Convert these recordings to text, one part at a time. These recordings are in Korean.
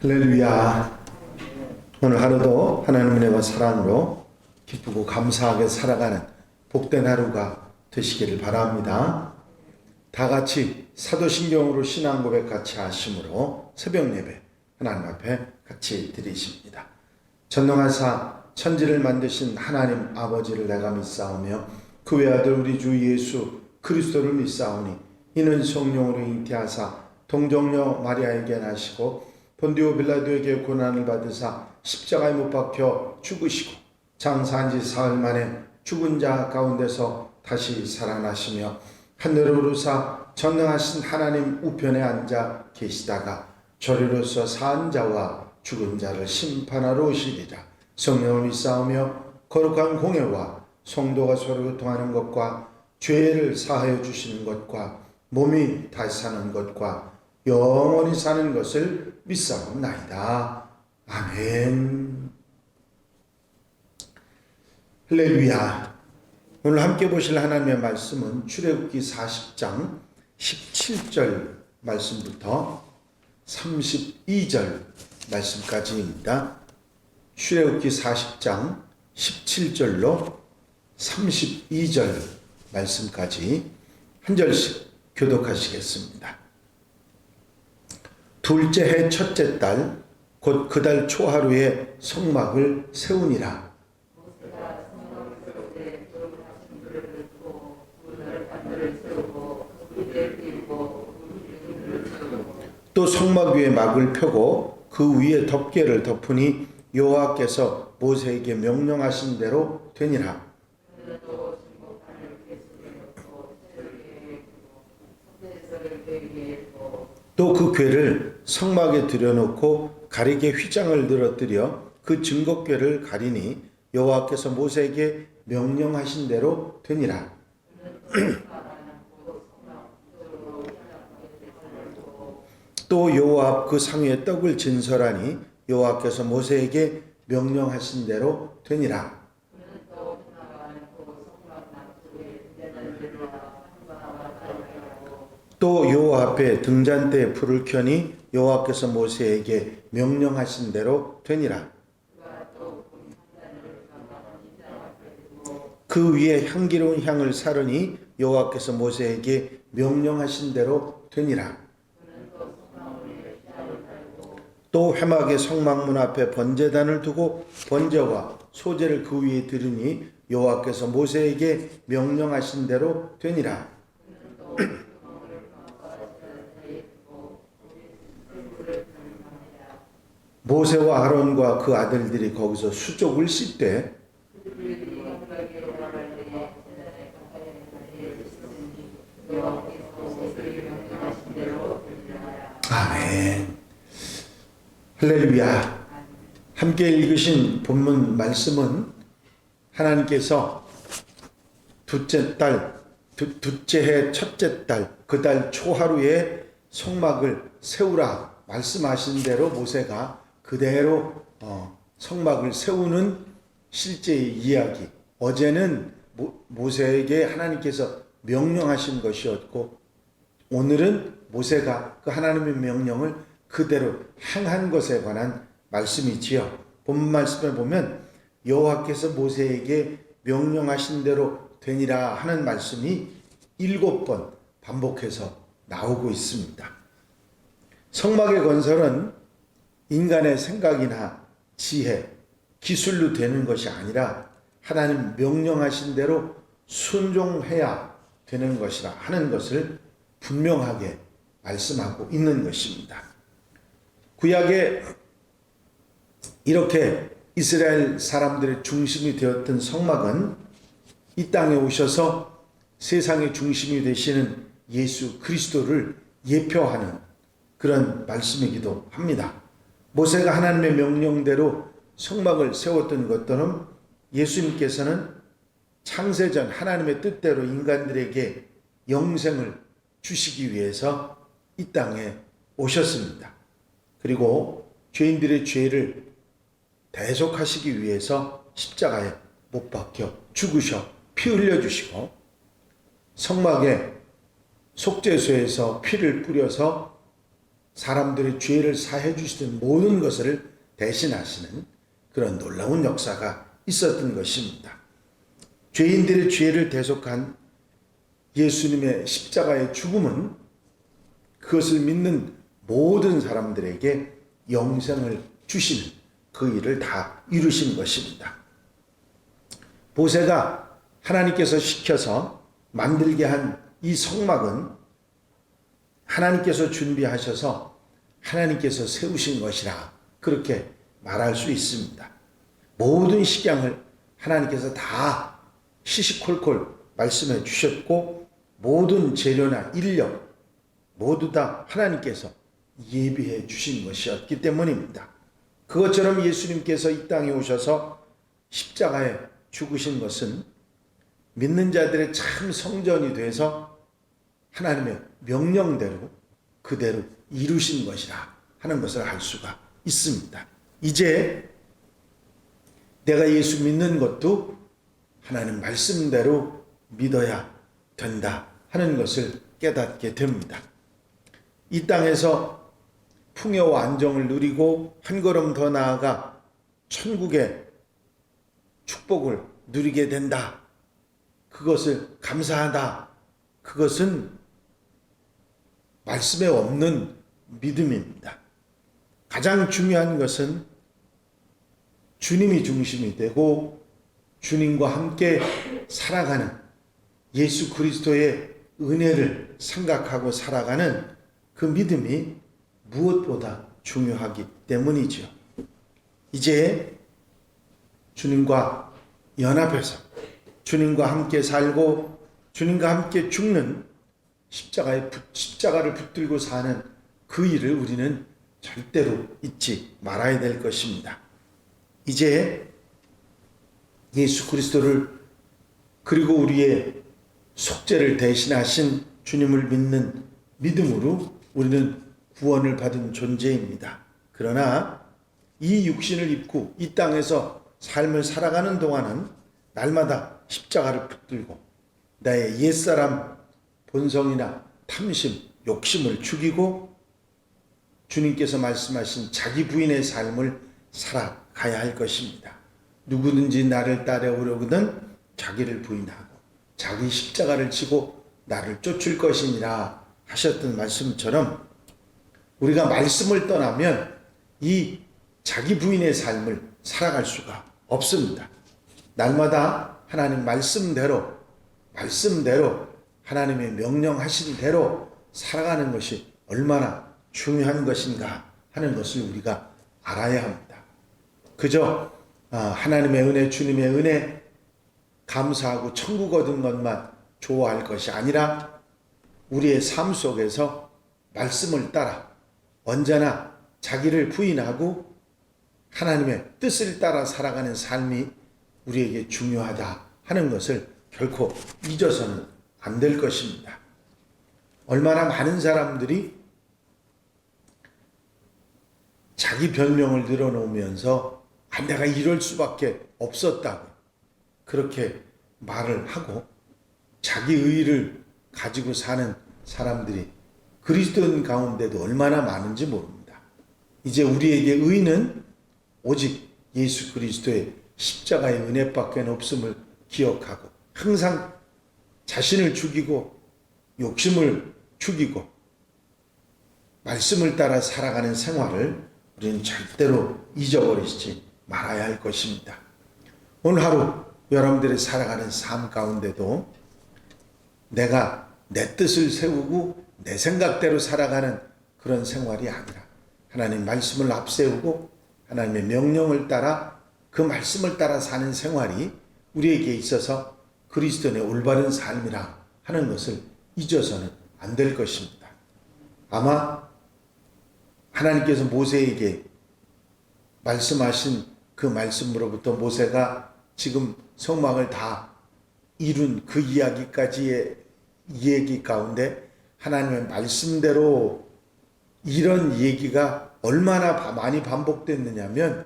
할렐루야. 오늘 하루도 하나님 은혜와 사랑으로 기쁘고 감사하게 살아가는 복된 하루가 되시기를 바랍니다. 다 같이 사도신경으로 신앙 고백 같이 하심으로 새벽 예배 하나님 앞에 같이 드리십니다. 전능하사 천지를 만드신 하나님 아버지를 내가 믿사오며 그 외아들 우리 주 예수 그리스도를 믿사오니 이는 성령으로 잉태하사 동정녀 마리아에게 나시고 본디오 빌라도에게 고난을 받으사 십자가에 못 박혀 죽으시고 장사한 지 사흘 만에 죽은 자 가운데서 다시 살아나시며 하늘을 오르사 전능하신 하나님 우편에 앉아 계시다가 저리로서 산 자와 죽은 자를 심판하러 오시리라. 성령을 믿사오며 거룩한 공예와 성도가 서로 교통하는 것과 죄를 사하여 주시는 것과 몸이 다시 사는 것과 영원히 사는 것을 믿사옵나이다. 아멘. 할렐루야. 오늘 함께 보실 하나님의 말씀은 출애굽기 40장 17절 말씀부터 32절 말씀까지입니다. 출애굽기 40장 17절로 32절 말씀까지 한 절씩 교독하시겠습니다. 둘째 해 첫째 달 곧 그 달 초하루에 성막을 세우니라. 또 성막 위에 막을 펴고 그 위에 덮개를 덮으니 여호와께서 모세에게 명령하신 대로 되니라. 또 그 궤를 성막에 들여놓고 가리개 휘장을 늘어뜨려 그 증거궤를 가리니 여호와께서 모세에게 명령하신 대로 되니라. 또 여호와 앞 그 상위에 떡을 진설하니 여호와께서 모세에게 명령하신 대로 되니라. 또 여호와 앞에 등잔대에 불을 켜니 여호와께서 모세에게 명령하신 대로 되니라. 그 위에 향기로운 향을 사르니 여호와께서 모세에게 명령하신 대로 되니라. 또 회막의 성막문 앞에 번제단을 두고 번제와 소제를 그 위에 드리니 여호와께서 모세에게 명령하신 대로 되니라. 모세와 아론과 그 아들들이 거기서 수족을 씻되 아멘. 할렐루야. 함께 읽으신 본문 말씀은 하나님께서 둘째 해 첫째 달 그 달 초하루에 성막을 세우라 말씀하신 대로 모세가 그대로 성막을 세우는 실제의 이야기. 어제는 모세에게 하나님께서 명령하신 것이었고 오늘은 모세가 그 하나님의 명령을 그대로 행한 것에 관한 말씀이지요. 본문 말씀에 보면 여호와께서 모세에게 명령하신 대로 되니라 하는 말씀이 7번 반복해서 나오고 있습니다. 성막의 건설은 인간의 생각이나 지혜, 기술로 되는 것이 아니라 하나님 명령하신 대로 순종해야 되는 것이라 하는 것을 분명하게 말씀하고 있는 것입니다. 구약에 이렇게 이스라엘 사람들의 중심이 되었던 성막은 이 땅에 오셔서 세상의 중심이 되시는 예수 그리스도를 예표하는 그런 말씀이기도 합니다. 모세가 하나님의 명령대로 성막을 세웠던 것들은 예수님께서는 창세전 하나님의 뜻대로 인간들에게 영생을 주시기 위해서 이 땅에 오셨습니다. 그리고 죄인들의 죄를 대속하시기 위해서 십자가에 못 박혀 죽으셔 피 흘려주시고 성막에 속죄소에서 피를 뿌려서 사람들의 죄를 사해 주시는 모든 것을 대신하시는 그런 놀라운 역사가 있었던 것입니다. 죄인들의 죄를 대속한 예수님의 십자가의 죽음은 그것을 믿는 모든 사람들에게 영생을 주시는 그 일을 다 이루신 것입니다. 모세가 하나님께서 시켜서 만들게 한 이 성막은 하나님께서 준비하셔서 하나님께서 세우신 것이라 그렇게 말할 수 있습니다. 모든 식양을 하나님께서 다 시시콜콜 말씀해 주셨고 모든 재료나 인력 모두 다 하나님께서 예비해 주신 것이었기 때문입니다. 그것처럼 예수님께서 이 땅에 오셔서 십자가에 죽으신 것은 믿는 자들의 참 성전이 돼서 하나님의 명령대로 그대로 이루신 것이라 하는 것을 알 수가 있습니다. 이제 내가 예수 믿는 것도 하나님 말씀대로 믿어야 된다 하는 것을 깨닫게 됩니다. 이 땅에서 풍요와 안정을 누리고 한 걸음 더 나아가 천국의 축복을 누리게 된다. 그것을 감사하다. 그것은 말씀에 없는 믿음입니다. 가장 중요한 것은 주님이 중심이 되고 주님과 함께 살아가는 예수 그리스도의 은혜를 생각하고 살아가는 그 믿음이 무엇보다 중요하기 때문이죠. 이제 주님과 연합해서 주님과 함께 살고 주님과 함께 죽는 십자가를 붙들고 사는 그 일을 우리는 절대로 잊지 말아야 될 것입니다. 이제 예수 그리스도를 그리고 우리의 속죄를 대신하신 주님을 믿는 믿음으로 우리는 구원을 받은 존재입니다. 그러나 이 육신을 입고 이 땅에서 삶을 살아가는 동안은 날마다 십자가를 붙들고 나의 옛사람 본성이나 탐심, 욕심을 죽이고 주님께서 말씀하신 자기 부인의 삶을 살아가야 할 것입니다. 누구든지 나를 따라오려거든 자기를 부인하고 자기 십자가를 지고 나를 쫓을 것이니라 하셨던 말씀처럼 우리가 말씀을 떠나면 이 자기 부인의 삶을 살아갈 수가 없습니다. 날마다 하나님 말씀대로 하나님의 명령하신 대로 살아가는 것이 얼마나 중요한 것인가 하는 것을 우리가 알아야 합니다. 그저 하나님의 은혜, 주님의 은혜 감사하고 천국 얻은 것만 좋아할 것이 아니라 우리의 삶 속에서 말씀을 따라 언제나 자기를 부인하고 하나님의 뜻을 따라 살아가는 삶이 우리에게 중요하다 하는 것을 결코 잊어서는 안 될 것입니다. 얼마나 많은 사람들이 자기 변명을 늘어놓으면서 내가 이럴 수밖에 없었다고 그렇게 말을 하고 자기 의의를 가지고 사는 사람들이 그리스도인 가운데도 얼마나 많은지 모릅니다. 이제 우리에게 의의는 오직 예수 그리스도의 십자가의 은혜밖에 없음을 기억하고 항상 자신을 죽이고 욕심을 죽이고 말씀을 따라 살아가는 생활을 우리는 절대로 잊어버리지 말아야 할 것입니다. 오늘 하루 여러분들이 살아가는 삶 가운데도 내가 내 뜻을 세우고 내 생각대로 살아가는 그런 생활이 아니라 하나님 말씀을 앞세우고 하나님의 명령을 따라 그 말씀을 따라 사는 생활이 우리에게 있어서 그리스도의 올바른 삶이라 하는 것을 잊어서는 안 될 것입니다. 아마 하나님께서 모세에게 말씀하신 그 말씀으로부터 모세가 지금 성막을 다 이룬 그 이야기까지의 얘기 가운데 하나님의 말씀대로 이런 얘기가 얼마나 많이 반복됐느냐면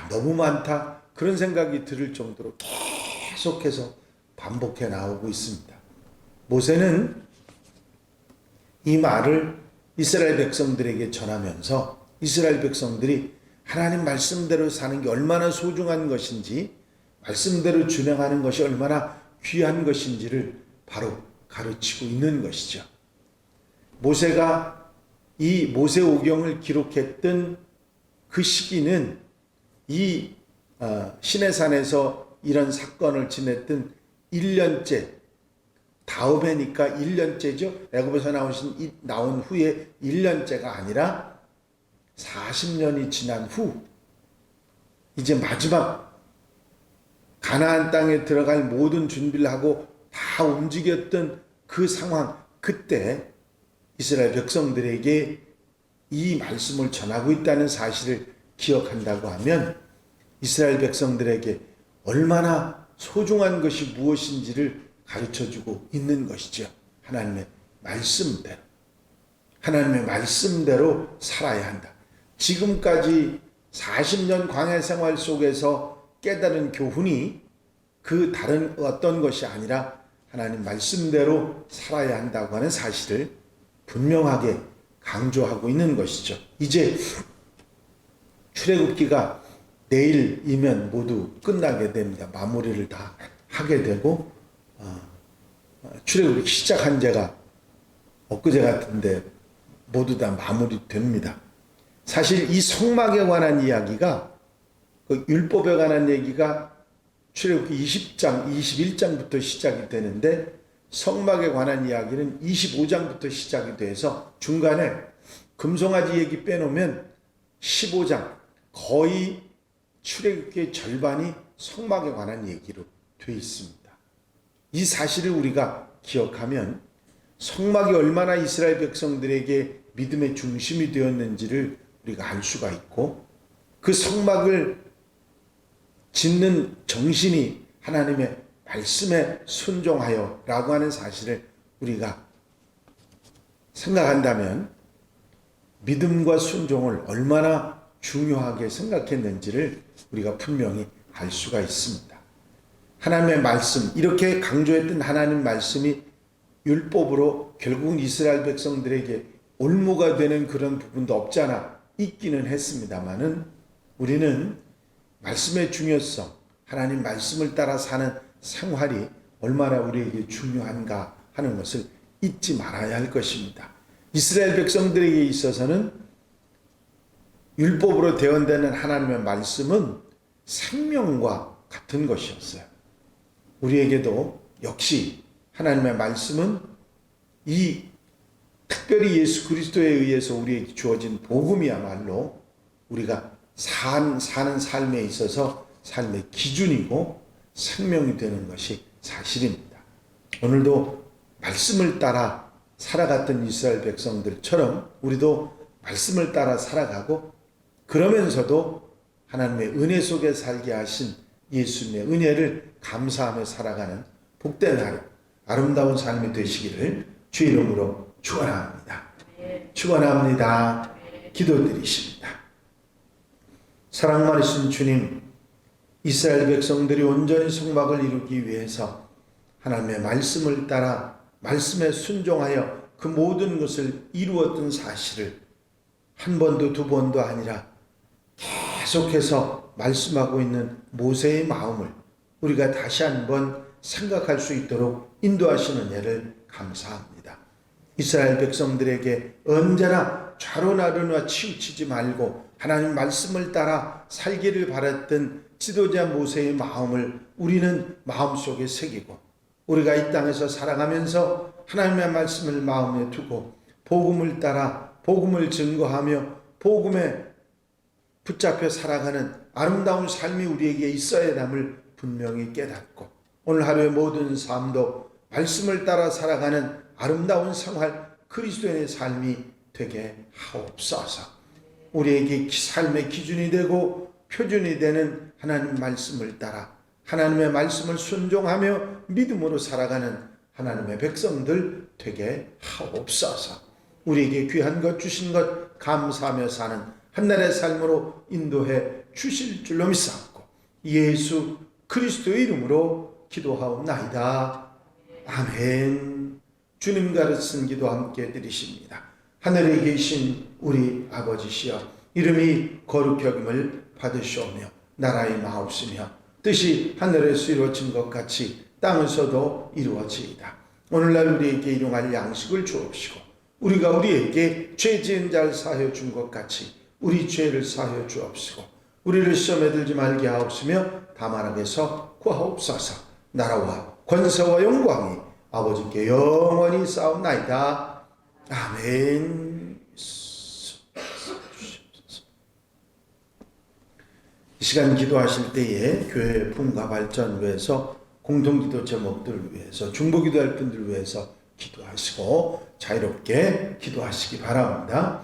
너무 많다 그런 생각이 들을 정도로 계속해서 반복해 나오고 있습니다. 모세는 이 말을 이스라엘 백성들에게 전하면서 이스라엘 백성들이 하나님 말씀대로 사는 게 얼마나 소중한 것인지, 말씀대로 준행하는 것이 얼마나 귀한 것인지를 바로 가르치고 있는 것이죠. 모세가 이 모세오경을 기록했던 그 시기는 이 시내산에서 이런 사건을 지냈던 1년째, 다음해니까 1년째죠. 애굽에서 나온 후에 1년째가 아니라 40년이 지난 후, 이제 마지막 가나안 땅에 들어갈 모든 준비를 하고 다 움직였던 그 상황, 그때 이스라엘 백성들에게 이 말씀을 전하고 있다는 사실을 기억한다고 하면 이스라엘 백성들에게 얼마나 소중한 것이 무엇인지를 가르쳐주고 있는 것이죠. 하나님의 말씀대로. 하나님의 말씀대로 살아야 한다. 지금까지 40년 광야 생활 속에서 깨달은 교훈이 그 다른 어떤 것이 아니라 하나님 말씀대로 살아야 한다고 하는 사실을 분명하게 강조하고 있는 것이죠. 이제 출애굽기가 내일이면 모두 끝나게 됩니다. 마무리를 다 하게 되고 출애굽기 시작한 지가 엊그제 같은데 모두 다 마무리됩니다. 사실 이 성막에 관한 이야기가, 그 율법에 관한 얘기가 출애굽기 20장, 21장부터 시작이 되는데 성막에 관한 이야기는 25장부터 시작이 돼서 중간에 금송아지 얘기 빼놓으면 15장, 거의 출애굽기의 절반이 성막에 관한 얘기로 되어 있습니다. 이 사실을 우리가 기억하면 성막이 얼마나 이스라엘 백성들에게 믿음의 중심이 되었는지를 우리가 알 수가 있고, 그 성막을 짓는 정신이 하나님의 말씀에 순종하여 라고 하는 사실을 우리가 생각한다면 믿음과 순종을 얼마나 중요하게 생각했는지를 우리가 분명히 알 수가 있습니다. 하나님의 말씀, 이렇게 강조했던 하나님 말씀이 율법으로 결국은 이스라엘 백성들에게 올무가 되는 그런 부분도 없잖아 있기는 했습니다마는 우리는 말씀의 중요성, 하나님 말씀을 따라 사는 생활이 얼마나 우리에게 중요한가 하는 것을 잊지 말아야 할 것입니다. 이스라엘 백성들에게 있어서는 율법으로 대언되는 하나님의 말씀은 생명과 같은 것이었어요. 우리에게도 역시 하나님의 말씀은 이 특별히 예수 그리스도에 의해서 우리에게 주어진 복음이야말로 우리가 사는 삶에 있어서 삶의 기준이고 생명이 되는 것이 사실입니다. 오늘도 말씀을 따라 살아갔던 이스라엘 백성들처럼 우리도 말씀을 따라 살아가고, 그러면서도 하나님의 은혜 속에 살게 하신 예수님의 은혜를 감사하며 살아가는 복된 하루, 아름다운 삶이 되시기를 주 이름으로 축원합니다. 축원합니다. 기도드리십니다. 사랑 많으신 주님, 이스라엘 백성들이 온전히 성막을 이루기 위해서 하나님의 말씀을 따라 말씀에 순종하여 그 모든 것을 이루었던 사실을 한 번도 두 번도 아니라 계속해서 말씀하고 있는 모세의 마음을 우리가 다시 한번 생각할 수 있도록 인도하시는 예를 감사합니다. 이스라엘 백성들에게 언제나 좌로나로나 치우치지 말고 하나님 말씀을 따라 살기를 바랐던 지도자 모세의 마음을 우리는 마음속에 새기고, 우리가 이 땅에서 살아가면서 하나님의 말씀을 마음에 두고 복음을 따라 복음을 증거하며 복음에 붙잡혀 살아가는 아름다운 삶이 우리에게 있어야 함을 분명히 깨닫고, 오늘 하루의 모든 삶도 말씀을 따라 살아가는 아름다운 생활, 그리스도인의 삶이 되게 하옵소서. 우리에게 삶의 기준이 되고 표준이 되는 하나님 말씀을 따라 하나님의 말씀을 순종하며 믿음으로 살아가는 하나님의 백성들 되게 하옵소서. 우리에게 귀한 것 주신 것 감사하며 사는 한날의 삶으로 인도해 주실 줄로 믿사옵고 예수 그리스도의 이름으로 기도하옵나이다. 아멘. 주님 가르친 기도 함께 드리십니다. 하늘에 계신 우리 아버지시여 이름이 거룩히 여김을 받으시오며 나라의 마옵시며 뜻이 하늘에서 이루어진 것 같이 땅에서도 이루어지이다. 오늘날 우리에게 일용할 양식을 주옵시고 우리가 우리에게 죄 지은 자를 사하여 준 것 같이 우리 죄를 사하여 주옵시고 우리를 시험에 들지 말게 하옵시며 다만 악에서 구하옵소서. 나라와 권세와 영광이 아버지께 영원히 싸움나이다. 아멘. 이 시간 기도하실 때에 교회 부흥과 발전을 위해서 공동기도 제목들을 위해서 중보기도할 분들을 위해서 기도하시고 자유롭게 기도하시기 바랍니다.